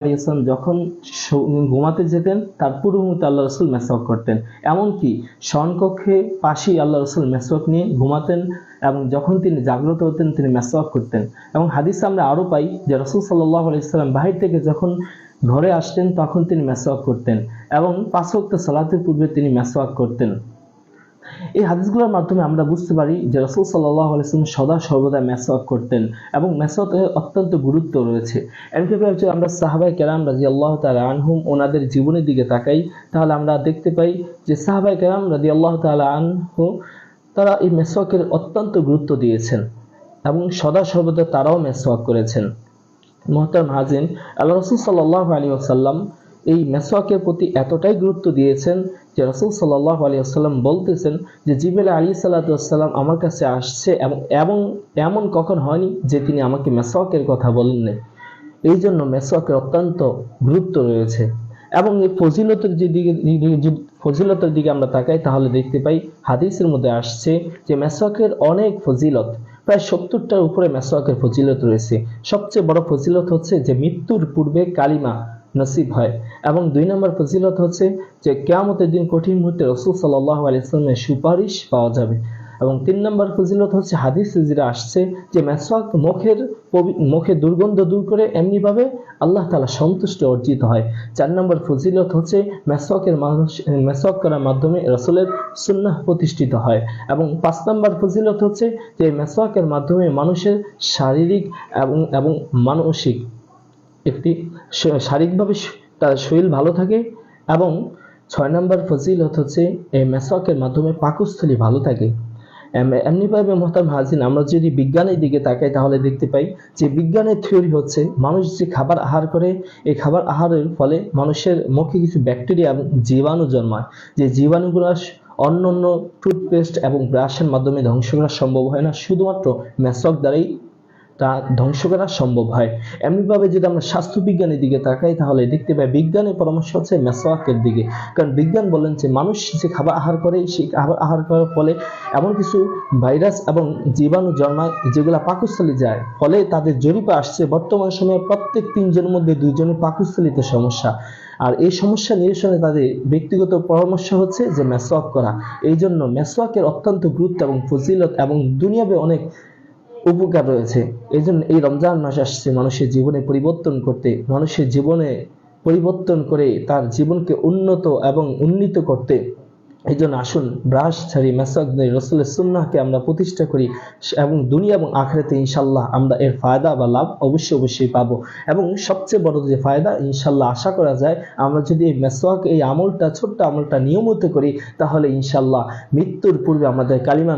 আলাইহিস যখন ঘুমাতে যেতেন তার পূর্ব মুহূর্তে আল্লাহ রসুল মেসওয়াক করতেন। এমনকি শয়নকক্ষে পাশেই আল্লাহ রসুল মেসওয়াক নিয়ে ঘুমাতেন এবং যখন তিনি জাগ্রত হতেন তিনি মেসওয়াক করতেন। এবং হাদিসে আমরা আরও পাই যে রাসূল সাল্লাল্লাহু আলাইহি ওয়াসাল্লাম বাহির থেকে যখন ঘরে আসতেন তখন তিনি মেসওয়াক করতেন এবং 5 ওয়াক্ত সালাতের পূর্বে তিনি মেসওয়াক করতেন। এই হাদিসগুলোর মাধ্যমে আমরা বুঝতে পারি যে রাসূল সাল্লাল্লাহু আলাইহি ওয়াসাল্লাম সদা সর্বদা মেসওয়াক করতেন এবং মেসওয়াকের অত্যন্ত গুরুত্ব রয়েছে। এমনিভাবে যদি আমরা সাহাবায়ে কেরাম রাদিয়াল্লাহু তাআলা আনহুম ওনাদের জীবনের দিকে তাকাই তাহলে আমরা দেখতে পাই যে সাহাবায়ে কেরাম রাদিয়াল্লাহু তাআলা আনহু তারা এই মেসওয়াকের অত্যন্ত গুরুত্ব দিয়েছেন এবং সদা সর্বদা তারাও মেসওয়াক করেছেন। মুহতারাম হাজিরিন, আল্লাহ রাসূল সাল্লাল্লাহু আলাইহি ওয়াসাল্লাম এই মেসওয়াকের প্রতি এতটাই গুরুত্ব দিয়েছেন যে রাসূল সাল্লাল্লাহু আলাইহি ওয়াসাল্লাম বলতেছেন যে জিবরিল আলাইহিস সালাতু ওয়াসসালাম আমার কাছে আসছে এবং এমন কখন হয়নি যে তিনি আমাকে মেসওয়াকের কথা বলেননি। এই জন্য মেসওয়াকের অত্যন্ত গুরুত্ব রয়েছে এবং এই ফজিলতের দিকে আমরা তাকাই তাহলে দেখতে পাই হাদিসের মধ্যে আসছে যে মেসওয়াকের অনেক ফজিলত, প্রায় 70টার উপরে মেসওয়াকের ফজিলত রয়েছে। সবচেয়ে বড় ফজিলত হচ্ছে যে মৃত্যুর পূর্বে কালিমা নসিব হয় এবং 2 নম্বর ফজিলত হচ্ছে যে কিয়ামতের দিন কঠিন মুহূর্তে রাসূল সাল্লাল্লাহু আলাইহি ওয়াসাল্লামের সুপারিশ পাওয়া যাবে এবং 3 নম্বর ফজিলত হচ্ছে হাদিসে যেটা আসছে যে মেসওয়াক মুখে দুর্গন্ধ দূর করে এমনিভাবে আল্লাহ তাআলা সন্তুষ্টি অর্জিত হয়। 4 নম্বর ফজিলত হচ্ছে মেসওয়াক করার মাধ্যমে রাসূলের সুন্নাহ প্রতিষ্ঠিত হয় এবং 5 নম্বর ফজিলত হচ্ছে যে মেসওয়াকের মাধ্যমে মানুষের শারীরিক এবং মানসিক একটি শারীরিকভাবে তার শরীর ভালো থাকে এবং 6 নম্বর ফজিলত হচ্ছে এই মেসওয়াকের মাধ্যমে পাকস্থলী ভালো থাকে। এমনিভাবে মুহতারাম হাজিরিন, আমরা যদি বিজ্ঞানের দিকে তাকাই তাহলে দেখতে পাই যে বিজ্ঞানের থিওরি হচ্ছে মানুষ যে খাবার আহার করে এই খাবার আহারের ফলে মানুষের মুখে কিছু ব্যাকটেরিয়া এবং জীবাণু জন্মায়, যে জীবাণুগুলো অন্য টুথপেস্ট এবং ব্রাশের মাধ্যমে ধ্বংস করা সম্ভব হয় না, শুধুমাত্র মেসওয়াক দ্বারাই তা ধ্বংস করা সম্ভব হয়। এমনিভাবে যদি আমরা স্বাস্থ্যবিজ্ঞানের দিকে তাকাই তাহলে দেখতে পাই বিজ্ঞানের পরামর্শ হচ্ছে মেসওয়াকের দিকে, কারণ বিজ্ঞান বলেন যে মানুষ যে খাবার আহার করে সেই খাবার আহার করার ফলে এমন কিছু ভাইরাস এবং জীবাণু জন্মায় যেগুলো পাকস্থলী যায়, ফলে তাদের জরিপে আসছে বর্তমান সময়ে প্রত্যেক 3 জনের মধ্যে 2 জনের পাকস্থলীতে সমস্যা। আর এই সমস্যা নিরসনে তাদের ব্যক্তিগত পরামর্শ হচ্ছে যে মেসওয়াক করা। এই জন্য মেসওয়াকের অত্যন্ত গুরুত্ব এবং ফজিলত এবং দুনিয়াবে অনেক উপকার রয়েছে। এই জন্য এই রমজান মাস আসছে মানুষের জীবনে পরিবর্তন করতে, মানুষের জীবনে পরিবর্তন করে তার জীবনকে উন্নত এবং উন্নীত করতে। এই জন্য আসুন ব্রাশ ছাড়ি মেসওয়াক দিয়ে রাসূলের সুন্নাহকে আমরা প্রতিষ্ঠা করি এবং দুনিয়া এবং আখিরাতে ইনশাআল্লাহ আমরা এর ফায়দা বা লাভ অবশ্যই পাবো। এবং সবচেয়ে বড় যে ফায়দা ইনশাআল্লাহ আশা করা যায়, আমরা যদি এই মেসওয়াক এই আমলটা ছোট্ট আমলটা নিয়মিত করি তাহলে ইনশাআল্লাহ মৃত্যুর পূর্বে আমাদের কালিমা